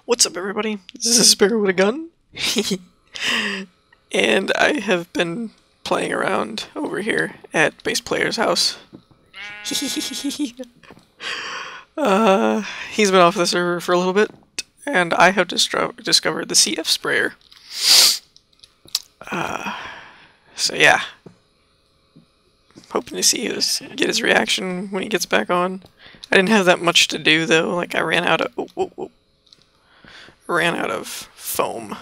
What's up, everybody? This is Spirit with a Gun, and I have been playing around over here at Bassplayer's house. He's been off the server for a little bit, and I have discovered the CF sprayer. So yeah, hoping to get his reaction when he gets back on. I didn't have that much to do though. Like I ran out of foam.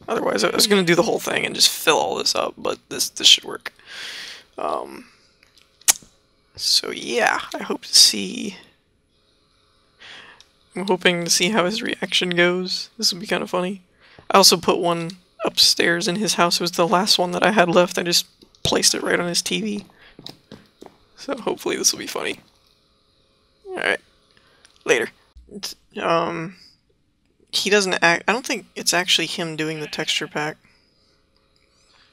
Otherwise, I was gonna do the whole thing and just fill all this up. But this should work. So yeah, I'm hoping to see how his reaction goes. This will be kind of funny. I also put one upstairs in his house. It was the last one that I had left. I just placed it right on his TV. So hopefully this will be funny. Alright. Later. He doesn't act... I don't think it's actually him doing the texture pack.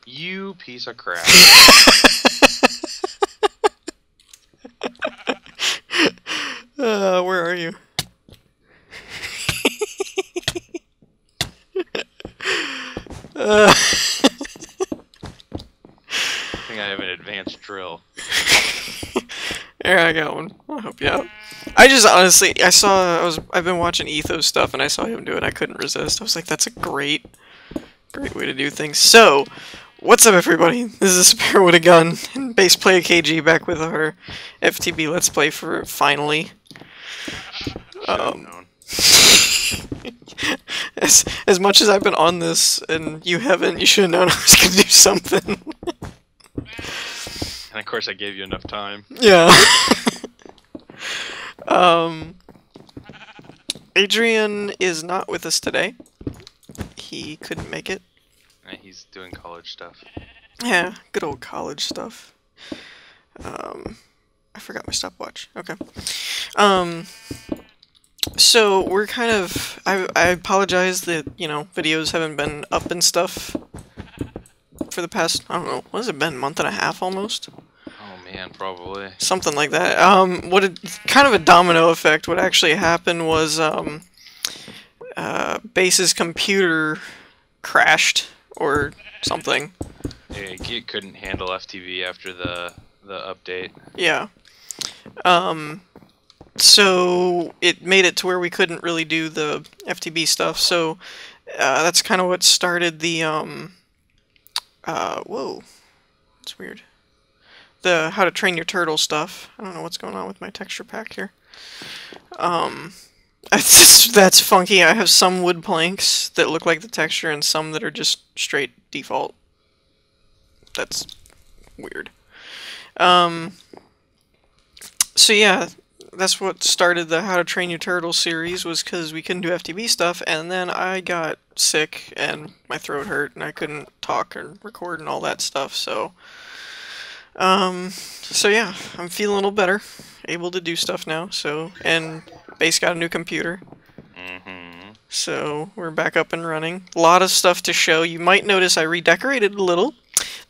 You piece of crap. Where are you? I think I have an advanced drill. There, I got one. I'll help you out. I just honestly, I've been watching Etho's stuff and I saw him do it. I couldn't resist. I was like, that's a great way to do things. So, what's up, everybody? This is Spirit with a Gun and Bassplaya KG back with our FTB Let's Play for finally. As much as I've been on this and you haven't, you should have known I was gonna do something. And of course I gave you enough time. Yeah. Adrian is not with us today. He couldn't make it. He's doing college stuff. Yeah, good old college stuff. I forgot my stopwatch. Okay. So we're kind of... I apologize that, you know, videos haven't been up and stuff for the past, I don't know, what has it been, month and a half almost? Oh man, probably. Something like that. Kind of a domino effect. What actually happened was, Bass's computer crashed, or something. Yeah, it couldn't handle FTB after the update. Yeah. So it made it to where we couldn't really do the FTB stuff, so that's kind of what started the, whoa, that's weird. The How to Train Your Turtle stuff. I don't know what's going on with my texture pack here. That's funky. I have some wood planks that look like the texture and some that are just straight default. That's weird. So yeah, that's what started the How to Train Your Turtle series, was because we couldn't do FTB stuff, and then I got sick and my throat hurt and I couldn't talk and record and all that stuff, so so yeah, I'm feeling a little better, able to do stuff now, so, and Bass got a new computer. So we're back up and running. A lot of stuff to show. You might notice I redecorated a little.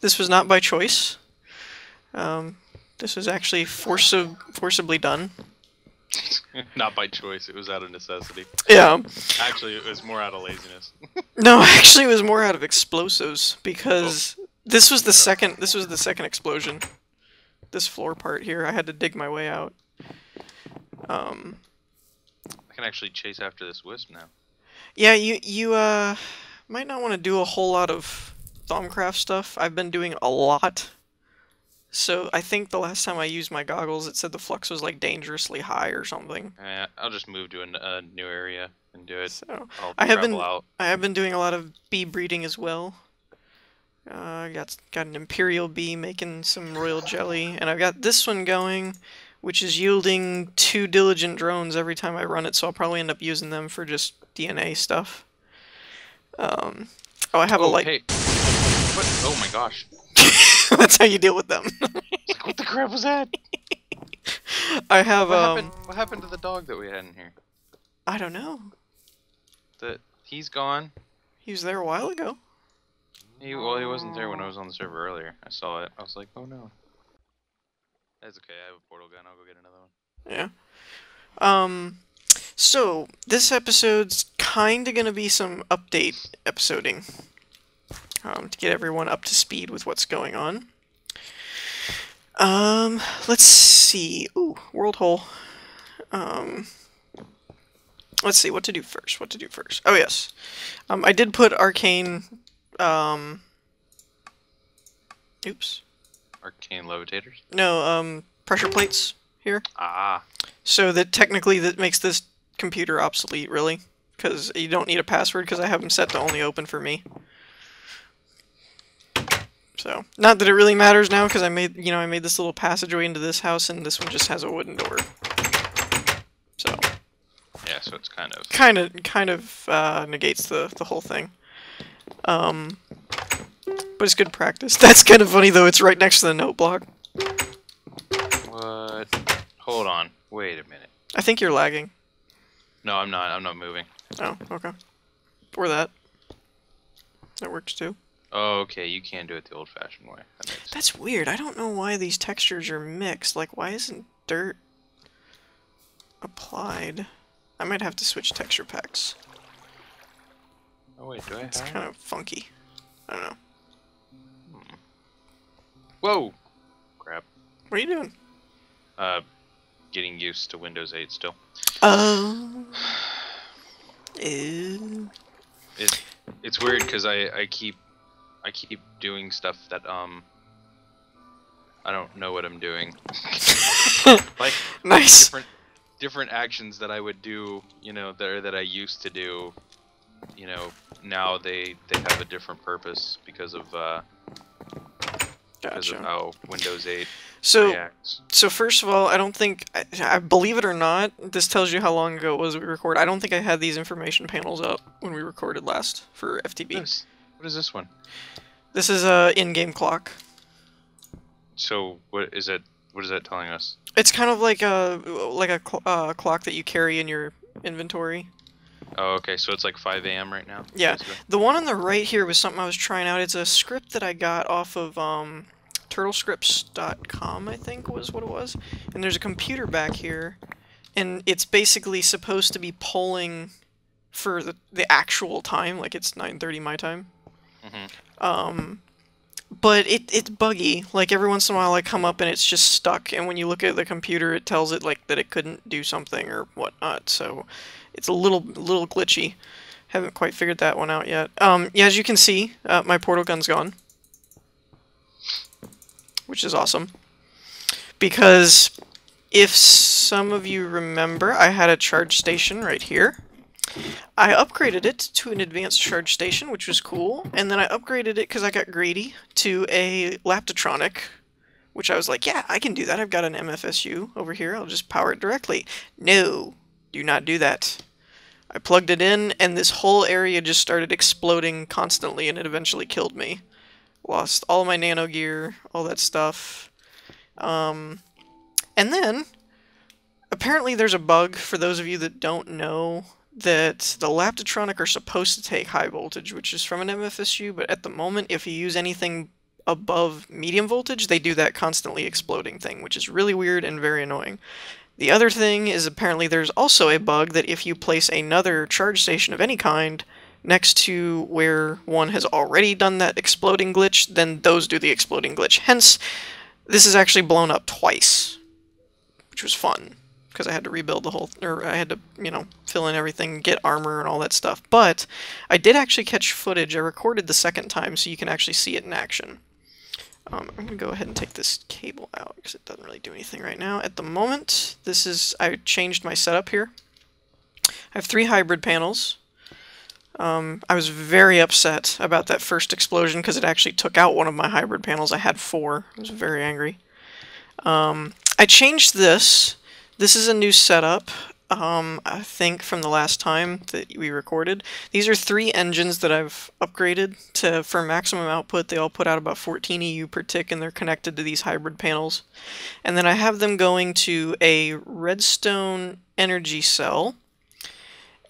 This was not by choice. This was actually forcibly done. Not by choice, it was out of necessity. Yeah. Actually, it was more out of laziness. No, actually it was more out of explosives, because this was the second explosion. This floor part here, I had to dig my way out. I can actually chase after this wisp now. Yeah, you might not want to do a whole lot of Thaumcraft stuff. I've been doing a lot. So I think the last time I used my goggles, it said the flux was like dangerously high or something. Yeah, I'll just move to a new area and do it. So I have been doing a lot of bee breeding as well. I got an Imperial bee making some royal jelly, and I've got this one going, which is yielding 2 diligent drones every time I run it. So I'll probably end up using them for just DNA stuff. Oh, I have a light. Hey. What? Oh my gosh. That's how you deal with them. Like, what the crap was that? I have What happened to the dog that we had in here? I don't know. He's gone. He was there a while ago. Well, he wasn't there when I was on the server earlier. I saw it. I was like, oh no. That's okay. I have a portal gun. I'll go get another one. Yeah. So, this episode's kind of going to be some update episoding to get everyone up to speed with what's going on. Let's see. Ooh, world hole. Let's see, what to do first, Oh, yes. I did put arcane, oops. Arcane levitators? No, pressure plates here. Ah. So that technically that makes this computer obsolete, really. Because you don't need a password, because I have them set to only open for me. So, not that it really matters now, because I made this little passageway into this house, and this one just has a wooden door. So. Yeah, so it's kind of negates the whole thing. But it's good practice. That's kind of funny though. It's right next to the note block. What? Hold on. Wait a minute. I think you're lagging. No, I'm not. I'm not moving. Oh, okay. Or that. That works too. Oh, okay. You can do it the old-fashioned way. That's weird. I don't know why these textures are mixed. Like, why isn't dirt applied? I might have to switch texture packs. Oh wait, do I have? It's kind of funky. I don't know. Whoa! Crap. What are you doing? Getting used to Windows 8 still. Oh. It's weird because I keep doing stuff that I don't know what I'm doing. Like nice. Different actions that I would do, that I used to do, now they have a different purpose because of how Windows 8 reacts. So first of all, I don't think, I believe it or not, this tells you how long ago it was we recorded. I don't think I had these information panels up when we recorded last for FTB. What is this one? This is a in-game clock. So what is it? What is that telling us? It's kind of like a clock that you carry in your inventory. Oh, okay. So it's like 5 a.m. right now? Yeah. Basically. The one on the right here was something I was trying out. It's a script that I got off of turtlescripts.com, I think was what it was. And there's a computer back here, and it's basically supposed to be polling for the actual time, like it's 9:30 my time. Mm-hmm. But it's buggy. Like every once in a while I come up and it's just stuck, and when you look at the computer it tells it like that it couldn't do something or whatnot, so it's a little glitchy. Haven't quite figured that one out yet. Yeah, as you can see, my portal gun's gone. Which is awesome. Because if some of you remember, I had a charge station right here. I upgraded it to an advanced charge station, which was cool, and then I upgraded it because I got greedy to a Laptotronic, which I was like, yeah, I can do that. I've got an MFSU over here. I'll just power it directly. No, do not do that. I plugged it in, and this whole area just started exploding constantly, and it eventually killed me. Lost all my nano gear, all that stuff. And then, apparently there's a bug, for those of you that don't know, that the Laptotronic are supposed to take high voltage, which is from an MFSU, but at the moment, if you use anything above medium voltage, they do that constantly exploding thing, which is really weird and very annoying. The other thing is apparently there's also a bug that if you place another charge station of any kind next to where one has already done that exploding glitch, then those do the exploding glitch. Hence, this is actually blown up twice, which was fun, because I had to rebuild the whole, or I had to, fill in everything, get armor and all that stuff. But I did actually catch footage. I recorded the second time, so you can actually see it in action. I'm going to go ahead and take this cable out, because it doesn't really do anything right now. At the moment, I changed my setup here. I have 3 hybrid panels. I was very upset about that first explosion, because it actually took out one of my hybrid panels. I had 4. I was very angry. I changed this. This is a new setup, I think, from the last time that we recorded. These are 3 engines that I've upgraded for maximum output. They all put out about 14 EU per tick, and they're connected to these hybrid panels. And then I have them going to a redstone energy cell,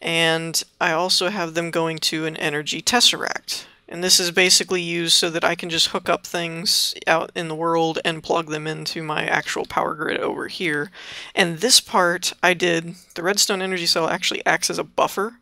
and I also have them going to an energy tesseract. And this is basically used so that I can just hook up things out in the world and plug them into my actual power grid over here. And this part I did, the redstone energy cell actually acts as a buffer,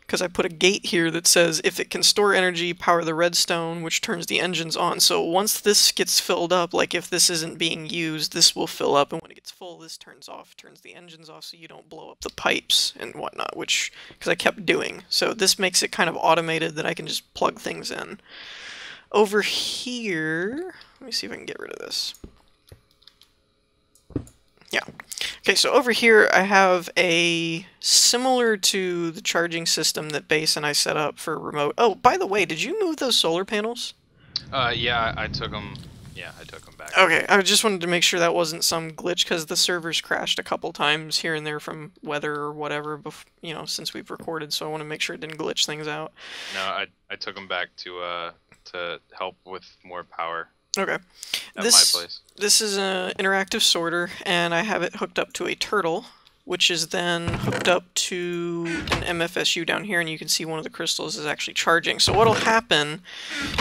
because I put a gate here that says if it can store energy, power the redstone, which turns the engines on. So once this gets filled up, like if this isn't being used, this will fill up, and when it gets full, this turns off, turns the engines off so you don't blow up the pipes and whatnot, which, because I kept doing. So this makes it kind of automated that I can just plug things in. Over here, let me see if I can get rid of this. Yeah. Okay, so over here I have a similar to the charging system that Base and I set up for remote. Oh, by the way, did you move those solar panels? Yeah, I took them. Yeah, I took them back. Okay, I just wanted to make sure that wasn't some glitch because the servers crashed a couple times here and there from weather or whatever, you know, since we've recorded. So I want to make sure it didn't glitch things out. No, I took them back to help with more power. Okay. At my place. This is an interactive sorter, and I have it hooked up to a turtle, which is then hooked up to an MFSU down here, and you can see one of the crystals is actually charging. So what'll happen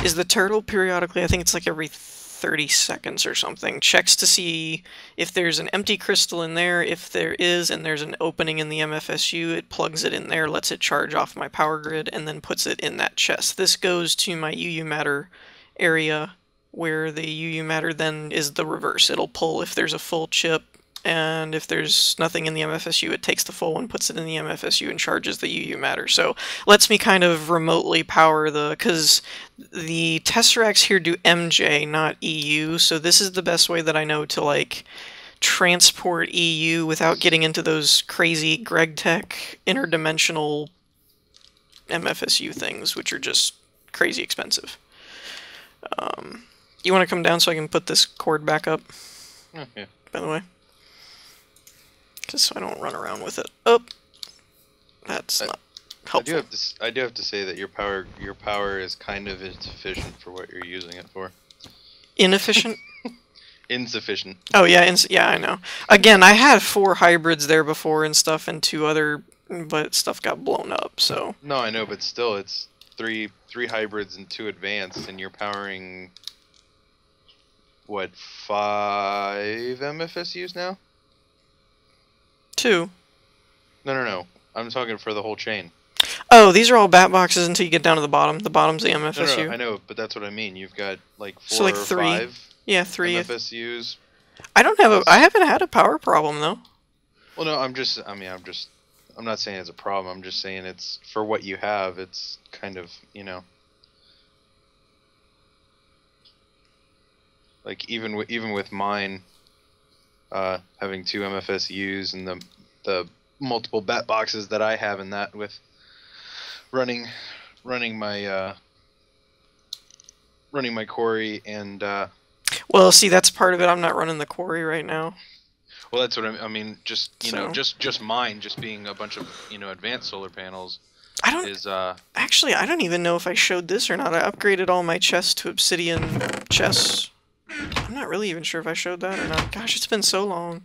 is the turtle periodically, I think it's like every 30 seconds or something, checks to see if there's an empty crystal in there. If there is, and there's an opening in the MFSU, it plugs it in there, lets it charge off my power grid, and then puts it in that chest. This goes to my UU matter area, where the UU matter then is the reverse. It'll pull if there's a full chip, and if there's nothing in the MFSU, it takes the full one, puts it in the MFSU, and charges the UU matter. So lets me kind of remotely power because the Tesseracts here do MJ, not EU, so this is the best way that I know to, like, transport EU without getting into those crazy GregTech interdimensional MFSU things, which are just crazy expensive. You want to come down so I can put this cord back up? Oh, yeah. By the way. Just so I don't run around with it. Oh! That's not helpful. I do have to say that your power is kind of insufficient for what you're using it for. Inefficient? Insufficient. Oh, yeah, yeah, I know. Again, I had 4 hybrids there before and stuff, and 2 other, but stuff got blown up, so... No, I know, but still, it's three hybrids and 2 advanced, and you're powering... what, 5 MFSUs now? 2. No. I'm talking for the whole chain. Oh, these are all bat boxes until you get down to the bottom. The bottom's the MFSU. No, I know, but that's what I mean. You've got like 4 so like or 3. 5 yeah, 3 MFSUs. I haven't had a power problem though. Well, no, I'm not saying it's a problem. I'm just saying it's for what you have. It's kind of, you know. Like even with mine, having 2 MFSUs and the multiple bat boxes that I have in that with running my quarry and. Well, see, that's part of it. I'm not running the quarry right now. Well, that's what I mean. Just just mine, just being a bunch of advanced solar panels. Actually, I don't even know if I showed this or not. I upgraded all my chests to obsidian chests. I'm not really even sure if I showed that or not. Gosh, it's been so long.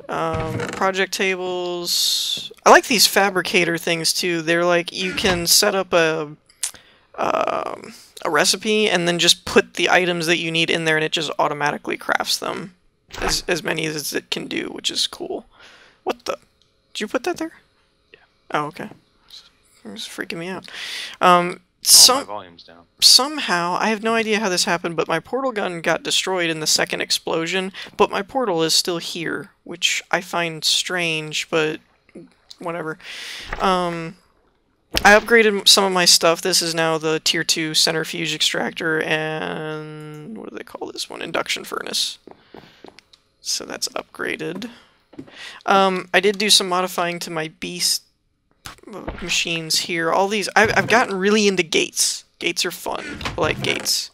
Project tables. I like these fabricator things too. They're like, you can set up a recipe and then just put the items that you need in there and it just automatically crafts them. As many as it can do, which is cool. What the? Did you put that there? Yeah. Oh, okay. It was freaking me out. My volume's down. Somehow, I have no idea how this happened, but my portal gun got destroyed in the second explosion, but my portal is still here, which I find strange, but whatever. I upgraded some of my stuff. This is now the Tier 2 centrifuge extractor and... what do they call this one? Induction furnace. So that's upgraded. I did do some modifying to my beast machines here. All these... I've gotten really into gates. Gates are fun. I like gates.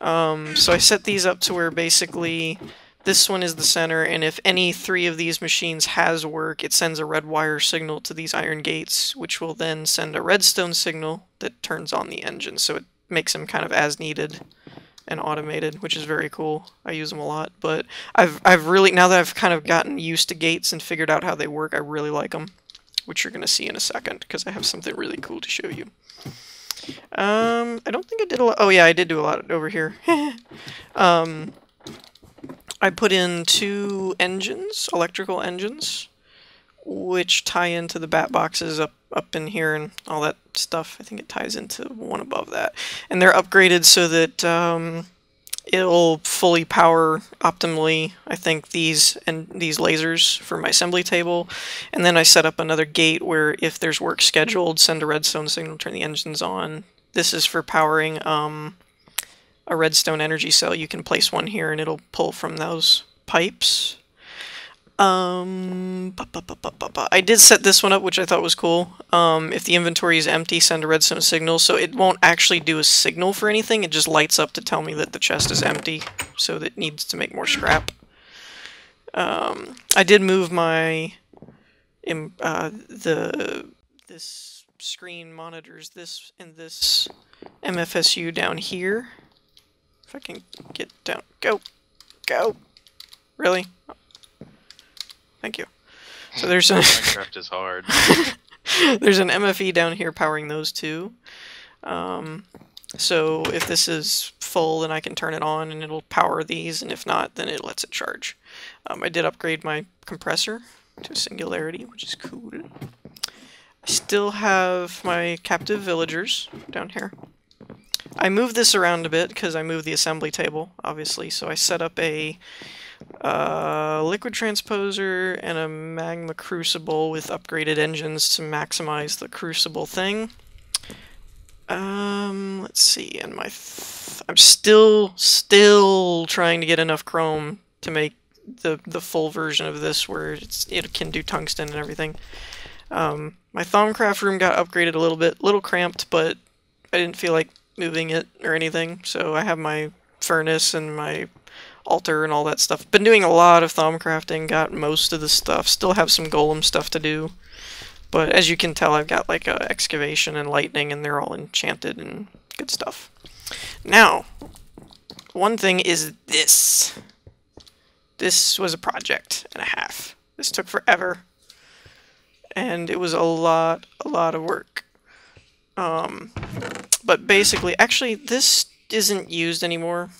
So I set these up to where basically this one is the center, and if any 3 of these machines has work, it sends a red wire signal to these iron gates, which will then send a redstone signal that turns on the engine. So it makes them kind of as needed and automated, which is very cool. I use them a lot, but I've really, now that I've kind of gotten used to gates and figured out how they work, I really like them, which you're going to see in a second, because I have something really cool to show you. I don't think I did a lot. Oh yeah, I did do a lot over here. I put in 2 engines, electrical engines, which tie into the bat boxes up in here and all that stuff. I think it ties into one above that. And they're upgraded so that it'll fully power optimally, I think, these lasers for my assembly table. And then I set up another gate where if there's work scheduled, send a redstone signal, turn the engines on. This is for powering a redstone energy cell. You can place one here and it'll pull from those pipes. I did set this one up, which I thought was cool. If the inventory is empty, send a redstone signal. So it won't actually do a signal for anything. It just lights up to tell me that the chest is empty, so that it needs to make more scrap. I did move my this screen monitors this and this MFSU down here. If I can get down, go. Really? Thank you. So there's a Minecraft is hard. there's an MFE down here powering those 2. So if this is full, then I can turn it on and it'll power these, and if not, then it lets it charge. I did upgrade my compressor to singularity, which is cool. I still have my captive villagers down here. I moved this around a bit because I moved the assembly table, obviously, so I set up a liquid transposer and a magma crucible with upgraded engines to maximize the crucible thing. Let's see, and I'm still trying to get enough chrome to make the full version of this where it can do tungsten and everything. My Thaumcraft room got upgraded a little cramped, but I didn't feel like moving it or anything, so I have my furnace and my altar and all that stuff. Been doing a lot of Thaumcrafting, got most of the stuff, still have some golem stuff to do, but as you can tell I've got like excavation and lightning and they're all enchanted and good stuff. Now, one thing is this. This was a project and a half. This took forever, and it was a lot of work. But basically, actually, this isn't used anymore.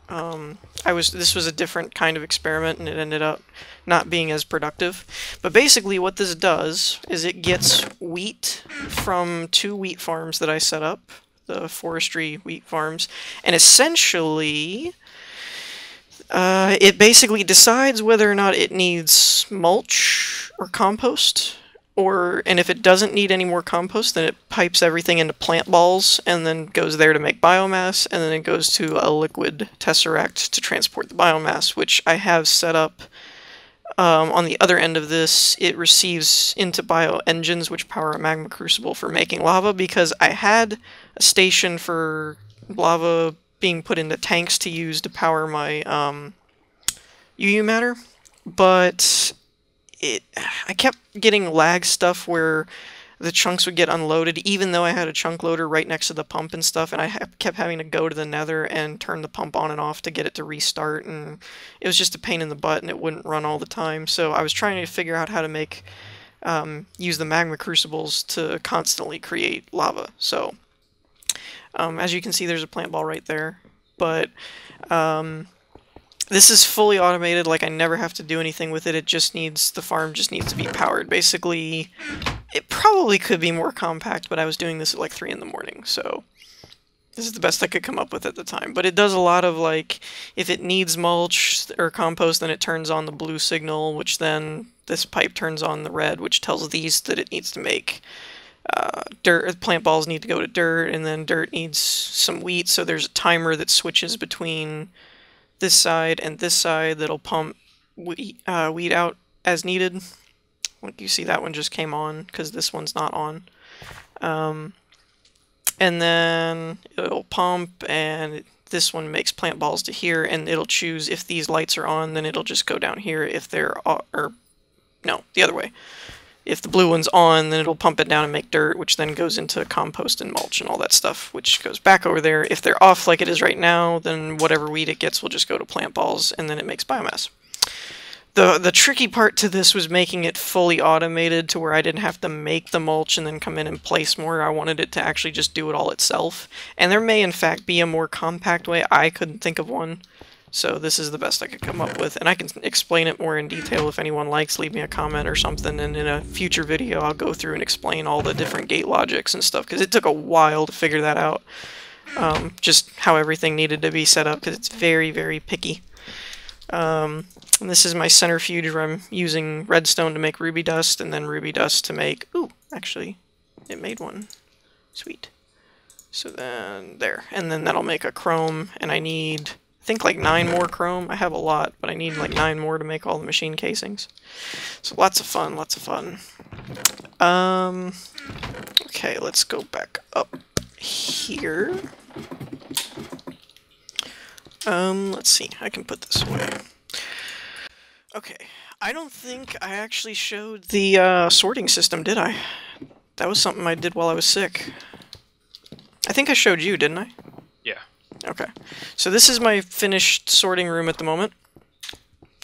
This was a different kind of experiment, and it ended up not being as productive. But basically, what this does is it gets wheat from 2 wheat farms that I set up, the forestry wheat farms, and essentially, it basically decides whether or not it needs mulch or compost. And if it doesn't need any more compost, then it pipes everything into plant balls and then goes there to make biomass, and then it goes to a liquid tesseract to transport the biomass, which I have set up. On the other end of this, it receives into bio engines, which power a magma crucible for making lava, because I had a station for lava being put into tanks to use to power my UU matter, but I kept getting lag stuff where the chunks would get unloaded, even though I had a chunk loader right next to the pump and stuff, and I kept having to go to the nether and turn the pump on and off to get it to restart, and it was just a pain in the butt, and it wouldn't run all the time. So I was trying to figure out how to make use the magma crucibles to constantly create lava. So as you can see, there's a plant ball right there, but this is fully automated. Like, I never have to do anything with it. The farm just needs to be powered. Basically, it probably could be more compact, but I was doing this at like 3 in the morning, so this is the best I could come up with at the time. But it does a lot of, like, if it needs mulch or compost, then it turns on the blue signal, which then this pipe turns on the red, which tells these that it needs to make dirt. Plant balls need to go to dirt, and then dirt needs some wheat, so there's a timer that switches between this side and this side that'll pump wheat out as needed. Like, you see that one just came on because this one's not on. And then it'll pump, and this one makes plant balls to here, and it'll choose if these lights are on, then it'll just go down here. If they're no, the other way. If the blue one's on, then it'll pump it down and make dirt, which then goes into compost and mulch and all that stuff, which goes back over there. If they're off like it is right now, then whatever wheat it gets will just go to plant balls, and then it makes biomass. The tricky part to this was making it fully automated to where I didn't have to make the mulch and then come in and place more. I wanted it to actually just do it all itself. And there may in fact be a more compact way. I couldn't think of one. So this is the best I could come up with. And I can explain it more in detail if anyone likes. Leave me a comment or something. And in a future video I'll go through and explain all the different gate logics and stuff. Because it took a while to figure that out. Just how everything needed to be set up. Because it's very, very picky. And this is my centrifuge where I'm using redstone to make ruby dust, and then ruby dust to make... Ooh, actually, it made one. Sweet. So then, there. And then that'll make a chrome, and I need, I think, like 9 more chrome. I have a lot, but I need like 9 more to make all the machine casings. So lots of fun, lots of fun. Okay, let's go back up here. Let's see, I can put this away. Okay, I don't think I actually showed the sorting system, did I? That was something I did while I was sick. I think I showed you, didn't I? Yeah. Okay, so this is my finished sorting room at the moment.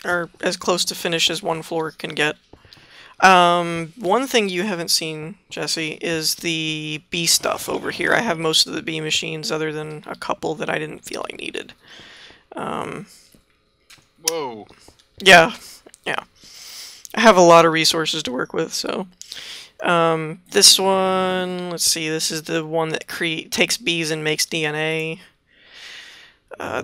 Or as close to finished as one floor can get. One thing you haven't seen, Jesse, is the bee stuff over here. I have most of the bee machines other than a couple that I didn't feel I needed. Whoa. Yeah. I have a lot of resources to work with, so... this one, let's see, this is the one that takes bees and makes DNA.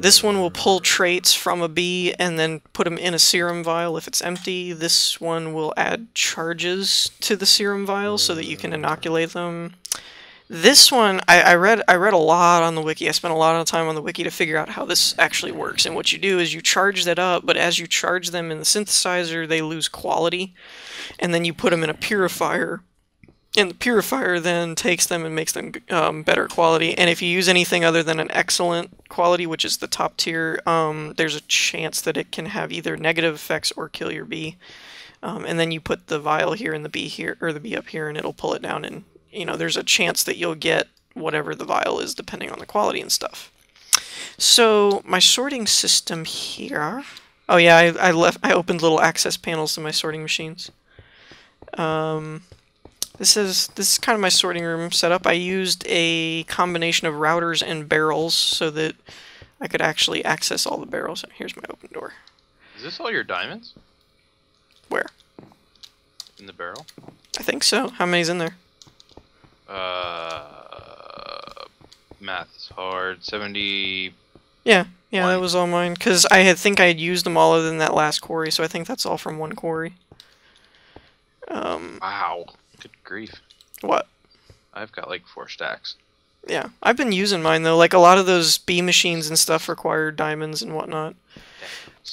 This one will pull traits from a bee and then put them in a serum vial if it's empty. This one will add charges to the serum vial so that you can inoculate them. This one, I read a lot on the wiki. I spent a lot of time on the wiki to figure out how this actually works. And what you do is you charge that up, but as you charge them in the synthesizer, they lose quality. And then you put them in a purifier. And the purifier then takes them and makes them better quality. And if you use anything other than an excellent quality, which is the top tier, there's a chance that it can have either negative effects or kill your bee. And then you put the vial here and the bee here, or the bee up here, and it'll pull it down. And you know, there's a chance that you'll get whatever the vial is, depending on the quality and stuff. So my sorting system here. Oh yeah, I opened little access panels to my sorting machines. This is kind of my sorting room setup. I used a combination of routers and barrels so that I could actually access all the barrels. Here's my open door. Is this all your diamonds? Where? In the barrel? I think so. How many's in there? Math is hard. 70. Yeah, that was all mine. Because think I had used them all other than that last quarry, so I think that's all from one quarry. Wow. Good grief. What? I've got like 4 stacks. Yeah, I've been using mine though. Like a lot of those bee machines and stuff require diamonds and whatnot.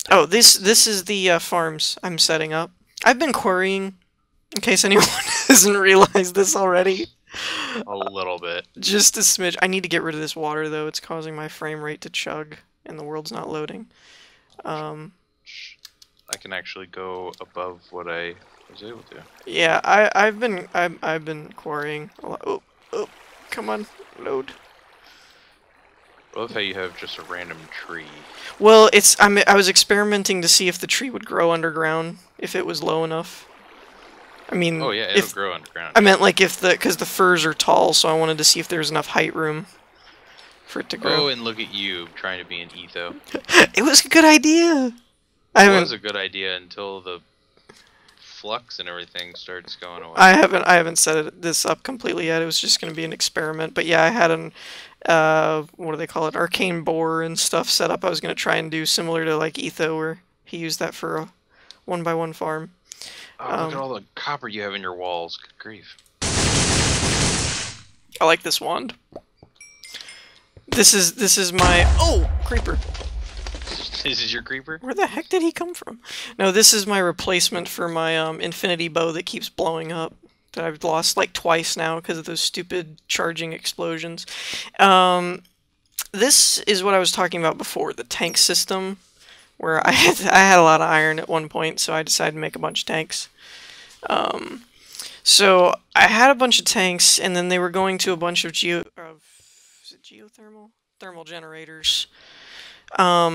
Oh, this is the farms I'm setting up. I've been quarrying, in case anyone hasn't realized this already. A little bit. Just a smidge. I need to get rid of this water though. It's causing my frame rate to chug, and the world's not loading. I can actually go above what I was able to. Yeah, I've been quarrying a lot. Oh, come on, load. I love how you have just a random tree. Well, I was experimenting to see if the tree would grow underground if it was low enough. I mean, oh yeah, it'll grow underground. I meant like because the firs are tall, so I wanted to see if there was enough height room for it to grow. Oh, and look at you trying to be an etho. It was a good idea. It was a good idea until the flux and everything starts going away. I haven't set this up completely yet. It was just going to be an experiment. But yeah, I had an what do they call it? Arcane borer and stuff set up. I was going to try and do similar to like Etho, where he used that for a 1x1 farm. Oh, look at all the copper you have in your walls. Good grief. I like this wand. This is my... Oh! Creeper. This is your creeper? Where the heck did he come from? No, this is my replacement for my infinity bow that keeps blowing up. That I've lost like twice now because of those stupid charging explosions. This is what I was talking about before, the tank system. Where I had a lot of iron at one point, so I decided to make a bunch of tanks. So I had a bunch of tanks, and then they were going to a bunch of thermal generators. How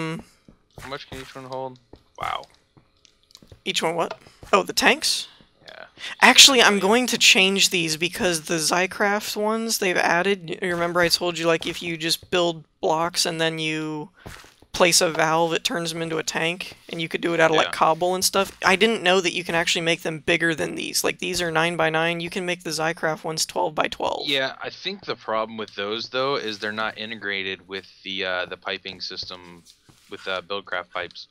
much can each one hold? Wow. Each one what? Oh, the tanks? Yeah. Actually, I'm going to change these because the Zycraft ones they've added, you remember I told you, like, if you just build blocks and then you place a valve, it turns them into a tank, and you could do it out of, like, cobble and stuff. I didn't know that you can actually make them bigger than these. Like, these are 9 by 9. You can make the Zycraft ones 12 by 12. Yeah, I think the problem with those, though, is they're not integrated with the piping system with Buildcraft pipes.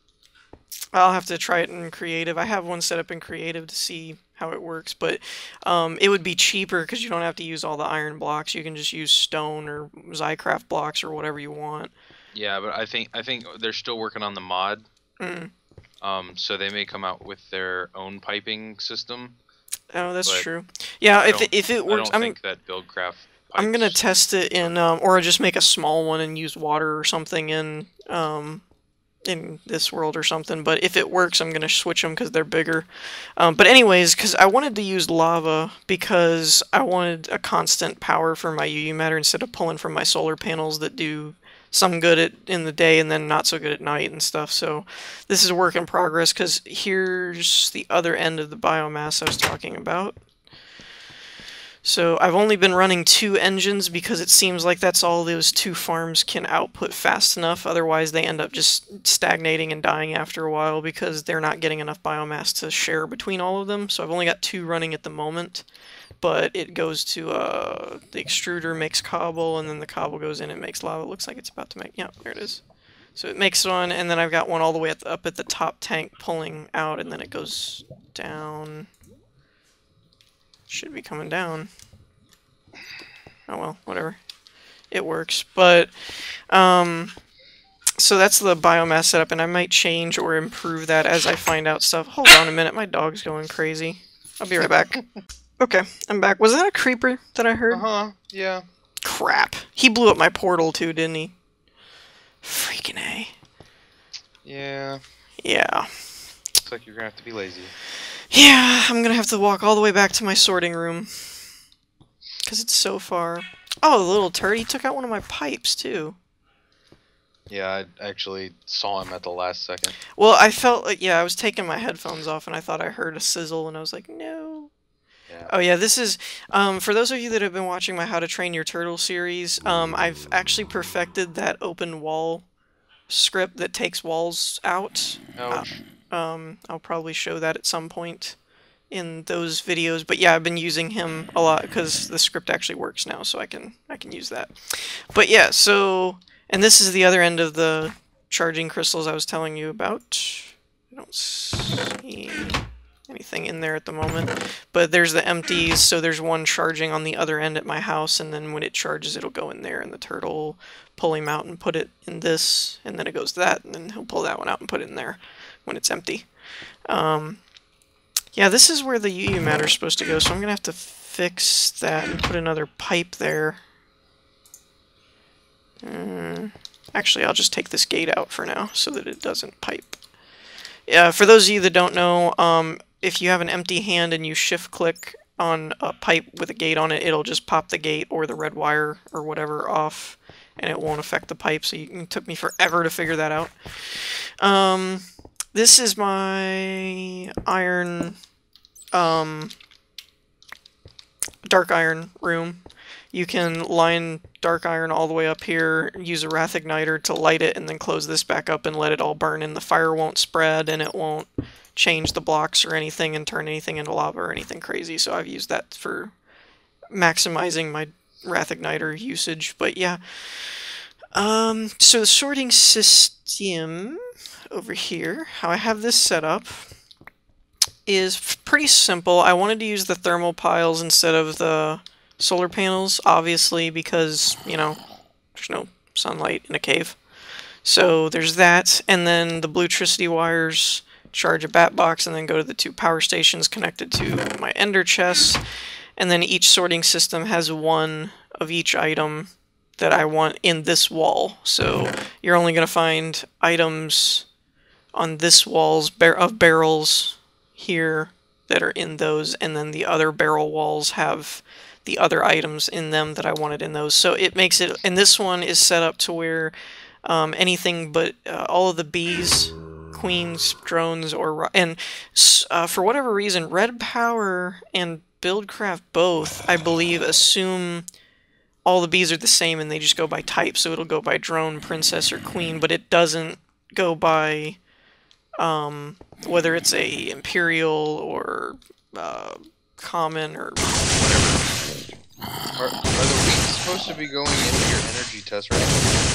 I'll have to try it in creative. I have one set up in creative to see how it works, but it would be cheaper because you don't have to use all the iron blocks. You can just use stone or Zycraft blocks or whatever you want. Yeah, but I think they're still working on the mod. So they may come out with their own piping system. Oh, that's true. Yeah, if it works, I don't think that Buildcraft. I'm gonna test it in, or just make a small one and use water or something in this world or something, but if it works I'm gonna switch them because they're bigger. But anyways, because I wanted to use lava because I wanted a constant power for my UU matter instead of pulling from my solar panels that do some good in the day and then not so good at night and stuff. So this is a work in progress because here's the other end of the biomass I was talking about. So I've only been running 2 engines because it seems like that's all those 2 farms can output fast enough. Otherwise they end up just stagnating and dying after a while because they're not getting enough biomass to share between all of them. So I've only got 2 running at the moment, but it goes to the extruder makes cobble, and then the cobble goes in and makes lava. It looks like it's about to make, yeah, there it is. So it makes one, and then I've got one all the way up at the top tank pulling out, and then it goes down. Should be coming down. Oh well, whatever. It works. But, so that's the biomass setup, and I might change or improve that as I find out stuff. Hold on a minute, my dog's going crazy. I'll be right back. Okay, I'm back. Was that a creeper that I heard? Uh-huh, yeah. Crap. He blew up my portal too, didn't he? Freaking A. Yeah. Yeah. Looks like you're gonna have to be lazy. Yeah, I'm gonna have to walk all the way back to my sorting room. Because it's so far. Oh, the little turd, he took out one of my pipes, too. Yeah, I actually saw him at the last second. Well, I felt like, yeah, I was taking my headphones off and I thought I heard a sizzle and I was like, no. Yeah. Oh yeah, this is, for those of you that have been watching my How to Train Your Turtle series, I've actually perfected that open wall script that takes walls out. Ouch. I'll probably show that at some point in those videos, but yeah, I've been using him a lot because the script actually works now, so I can use that. But yeah, so, and this is the other end of the charging crystals I was telling you about. I don't see anything in there at the moment, but there's the empties, so there's one charging on the other end at my house, and then when it charges it'll go in there, and the turtle will pull him out and put it in this, and then it goes to that, and then he'll pull that one out and put it in there when it's empty. Yeah, this is where the UU matter is supposed to go, so I'm going to have to fix that and put another pipe there. Actually, I'll just take this gate out for now so that it doesn't pipe. Yeah, for those of you that don't know, if you have an empty hand and you shift-click on a pipe with a gate on it, it'll just pop the gate or the red wire or whatever off, and it won't affect the pipe, so it took me forever to figure that out. This is my iron, dark iron room. You can line dark iron all the way up here, use a wrath igniter to light it, and then close this back up and let it all burn, and the fire won't spread, and it won't change the blocks or anything and turn anything into lava or anything crazy, so I've used that for maximizing my wrath igniter usage. But yeah, so the sorting system over here, how I have this set up, is pretty simple. I wanted to use the thermal piles instead of the solar panels, obviously, because, you know, there's no sunlight in a cave. So there's that, and then the bluetricity wires charge a bat box and then go to the 2 power stations connected to my ender chest, and then each sorting system has one of each item that I want in this wall. So you're only going to find items on this walls of barrels here that are in those, and then the other barrel walls have the other items in them that I wanted in those. So it makes it, and this one is set up to where anything but all of the bees queens, drones, and for whatever reason, Red Power and Buildcraft both, I believe, assume all the bees are the same and they just go by type, so it'll go by drone, princess, or queen, but it doesn't go by whether it's a imperial or common or whatever. Are the wheat supposed to be going into your energy tesseract?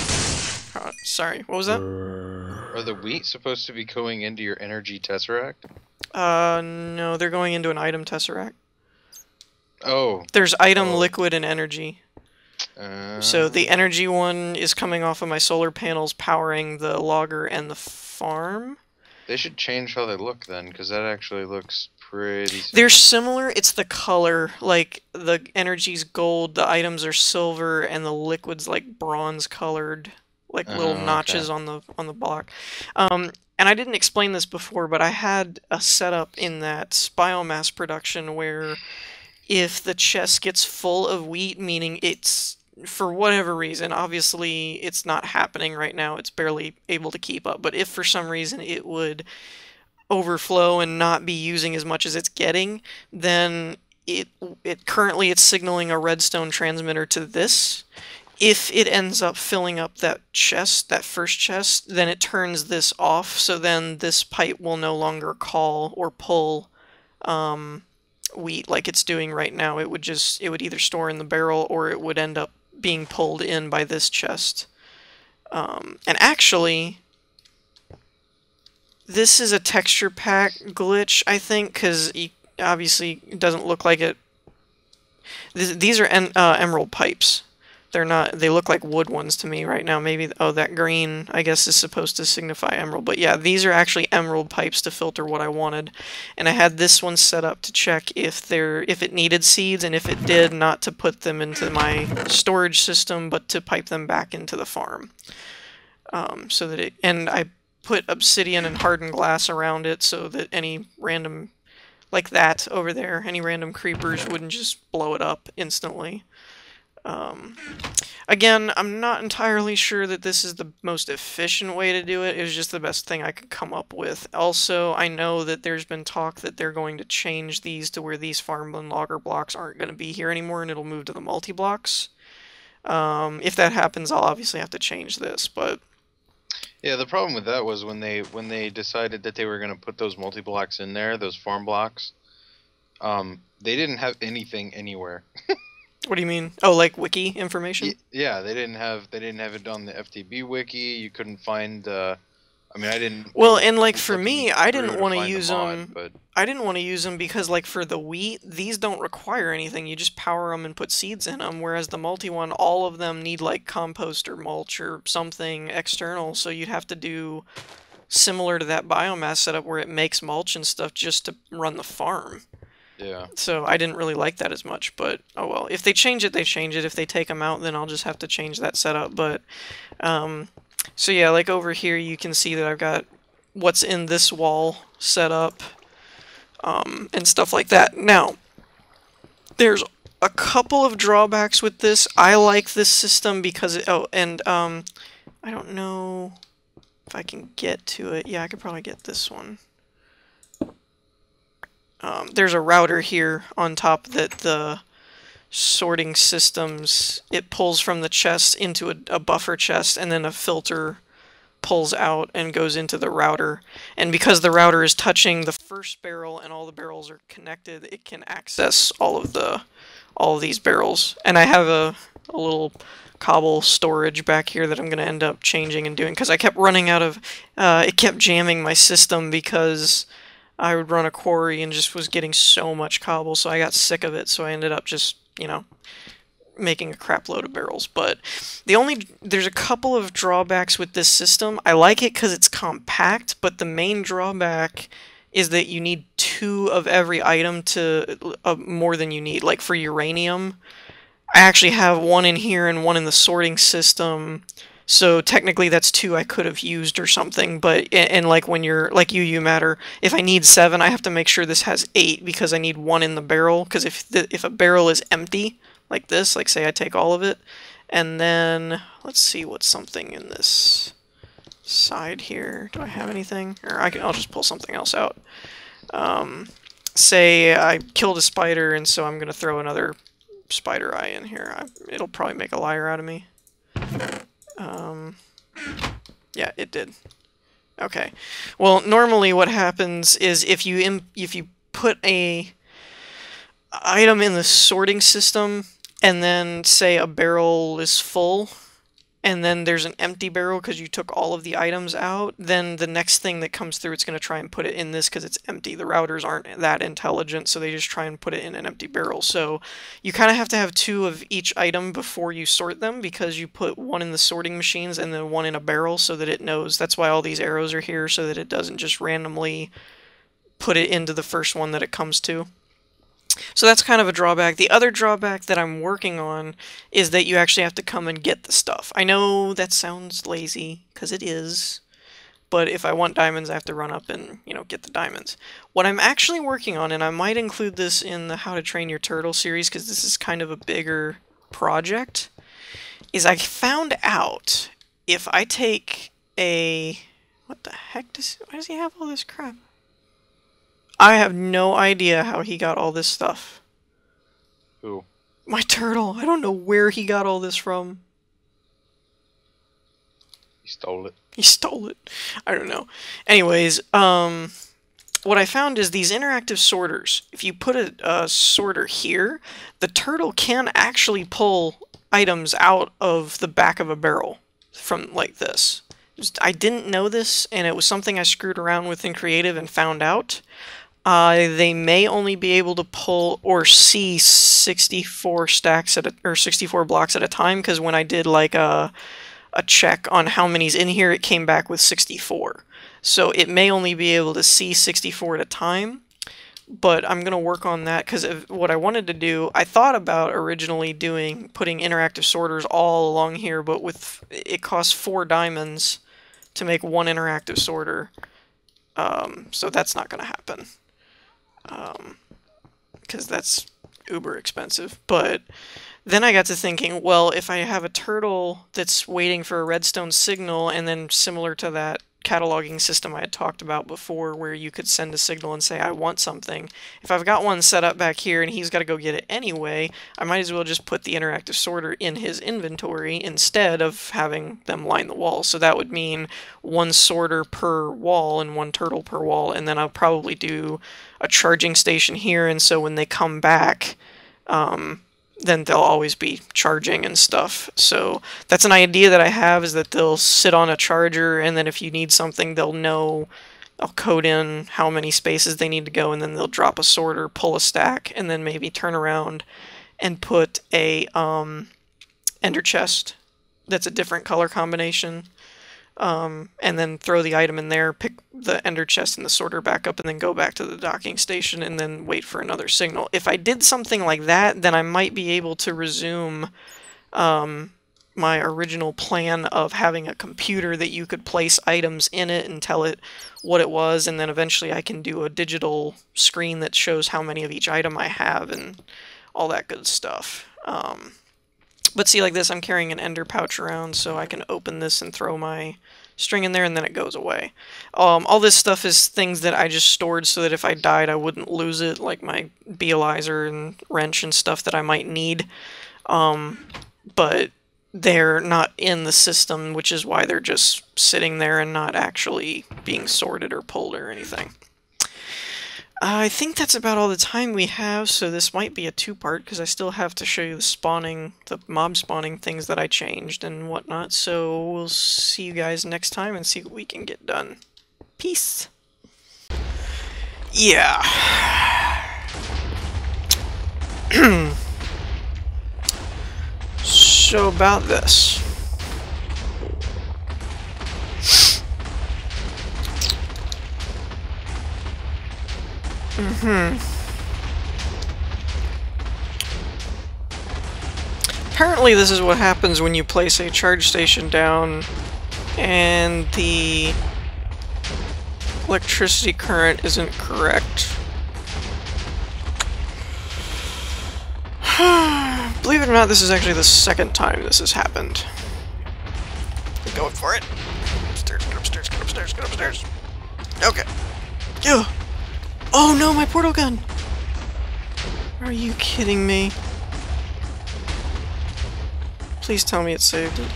Sorry, what was that? Are the wheat supposed to be going into your energy tesseract? No, they're going into an item tesseract. Oh. There's item, liquid, and energy. Uh, So the energy one is coming off of my solar panels powering the logger and the farm. They should change how they look then, because that actually looks pretty similar. They're similar, it's the color. Like, the energy's gold, the items are silver, and the liquid's like bronze colored, like little notches on the block. And I didn't explain this before, but I had a setup in that biomass production where if the chest gets full of wheat, meaning it's, for whatever reason, obviously it's not happening right now, it's barely able to keep up, but if for some reason it would overflow and not be using as much as it's getting, then it currently it's signaling a redstone transmitter to this. If it ends up filling up that chest, that first chest, then it turns this off, so then this pipe will no longer call or pull wheat like it's doing right now. It would either store in the barrel or it would end up being pulled in by this chest. And actually, this is a texture pack glitch, I think, because obviously it doesn't look like it. These are emerald pipes. They're not, they look like wood ones to me right now. Maybe, oh, that green, I guess, is supposed to signify emerald. But yeah, these are actually emerald pipes to filter what I wanted. And I had this one set up to check if it needed seeds, and if it did, not to put them into my storage system, but to pipe them back into the farm. So that and I put obsidian and hardened glass around it so that any random, like that over there, any random creepers wouldn't just blow it up instantly. Again, I'm not entirely sure that this is the most efficient way to do it. It was just the best thing I could come up with. Also, I know that there's been talk that they're going to change these to where these farmland logger blocks aren't going to be here anymore and it'll move to the multi-blocks. If that happens, I'll obviously have to change this, but... Yeah, the problem with that was when they decided that they were going to put those multi-blocks in there, those farm blocks, they didn't have anything anywhere. What do you mean? Oh, like wiki information? Yeah, they didn't have it on the FTB wiki. You couldn't find. I mean, I didn't. Well, and like for me, I didn't want to use them. But I didn't want to use them because, like, for the wheat, these don't require anything. You just power them and put seeds in them. Whereas the multi one, all of them need like compost or mulch or something external. So you'd have to do similar to that biomass setup where it makes mulch and stuff just to run the farm. yeah. So I didn't really like that as much, but oh well. If they change it, they change it. If they take them out, then I'll just have to change that setup. But, so yeah, like over here you can see that I've got what's in this wall set up, and stuff like that. Now, there's a couple of drawbacks with this. I like this system because, I don't know if I can get to it. Yeah, I could probably get this one. There's a router here on top that the sorting systems, it pulls from the chest into a buffer chest, and then a filter pulls out and goes into the router. And because the router is touching the first barrel and all the barrels are connected, it can access all of these barrels. And I have a little cobble storage back here that I'm going to end up changing and doing, because I kept running out of, it kept jamming my system because I would run a quarry and just was getting so much cobble, so I got sick of it, so I ended up just, making a crap load of barrels. But there's a couple of drawbacks with this system. I like it because it's compact, but the main drawback is that you need 2 of every item to, more than you need. Like for uranium, I actually have 1 in here and 1 in the sorting system. So technically that's 2 I could have used or something, but, and like when you're, like UU matter, if I need 7, I have to make sure this has 8 because I need 1 in the barrel, because if a barrel is empty, like this, like say I take all of it, and then, let's see what's something in this side here. Do I have anything? Or I'll just pull something else out. Say I killed a spider, and so I'm gonna throw another spider eye in here. It'll probably make a liar out of me. Yeah, it did. Okay. Well, normally what happens is if you put a item in the sorting system, and then say a barrel is full, and then there's an empty barrel because you took all of the items out, then the next thing that comes through, it's going to try and put it in this because it's empty. The routers aren't that intelligent, so they just try and put it in an empty barrel. So you kind of have to have 2 of each item before you sort them, because you put one in the sorting machines and then one in a barrel so that it knows. That's why all these arrows are here, so that it doesn't just randomly put it into the first one that it comes to. So that's kind of a drawback. The other drawback that I'm working on is that you actually have to come and get the stuff. I know that sounds lazy, because it is, but if I want diamonds, I have to run up and, you know, get the diamonds. What I'm actually working on, and I might include this in the How to Train Your Turtle series, because this is kind of a bigger project, is I found out if I take a... What the heck why does he have all this crap? I have no idea how he got all this stuff. Who? My turtle. I don't know where he got all this from. He stole it. He stole it. I don't know. Anyways, what I found is these interactive sorters. If you put a sorter here, the turtle can actually pull items out of the back of a barrel from like this. I didn't know this, and it was something I screwed around with in creative and found out. They may only be able to pull or see 64 stacks or 64 blocks at a time, because when I did like a check on how many's in here, it came back with 64. So it may only be able to see 64 at a time, but I'm going to work on that, because what I wanted to do, I thought about originally putting interactive sorters all along here, but it costs 4 diamonds to make 1 interactive sorter, so that's not going to happen. Because that's uber expensive. But then I got to thinking, well, if I have a turtle that's waiting for a redstone signal, and then similar to that cataloging system I had talked about before, where you could send a signal and say, I want something. If I've got one set up back here and he's got to go get it anyway, I might as well just put the interactive sorter in his inventory instead of having them line the wall. So that would mean 1 sorter per wall and 1 turtle per wall, and then I'll probably do a charging station here, and so when they come back, then they'll always be charging and stuff. So that's an idea that I have, is that they'll sit on a charger, and then if you need something, they'll know. I'll code in how many spaces they need to go, and then they'll drop a sorter, pull a stack, and then maybe turn around and put a ender chest that's a different color combination, and then throw the item in there, pick the ender chest and the sorter back up, and then go back to the docking station and then wait for another signal. If I did something like that, then I might be able to resume my original plan of having a computer that you could place items in it and tell it what it was, and then eventually I can do a digital screen that shows how many of each item I have and all that good stuff. But see, like this, I'm carrying an ender pouch around, so I can open this and throw my string in there, and then it goes away. All this stuff is things that I just stored so that if I died, I wouldn't lose it, like my beealizer and wrench and stuff that I might need. But they're not in the system, which is why they're just sitting there and not actually being sorted or pulled or anything. I think that's about all the time we have, so this might be a 2-part, because I still have to show you the mob spawning things that I changed and whatnot, so we'll see you guys next time and see what we can get done. Peace! Yeah. So about this. Apparently this is what happens when you place a charge station down and the electricity current isn't correct. Believe it or not, this is actually the 2nd time this has happened. I'm going for it. Upstairs, get upstairs, get upstairs, get upstairs. Okay. Ew. Oh no, my portal gun! Are you kidding me? Please tell me it saved it.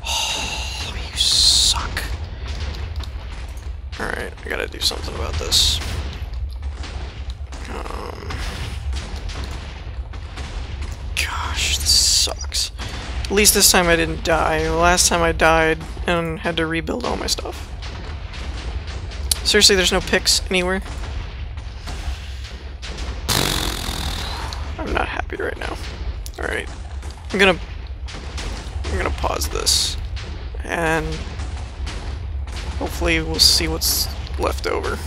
Oh, you suck. Alright, I gotta do something about this. Gosh, this sucks. At least this time I didn't die. The last time I died and had to rebuild all my stuff. Seriously, there's no picks anywhere? I'm not happy right now. Alright. I'm gonna pause this. And hopefully we'll see what's left over.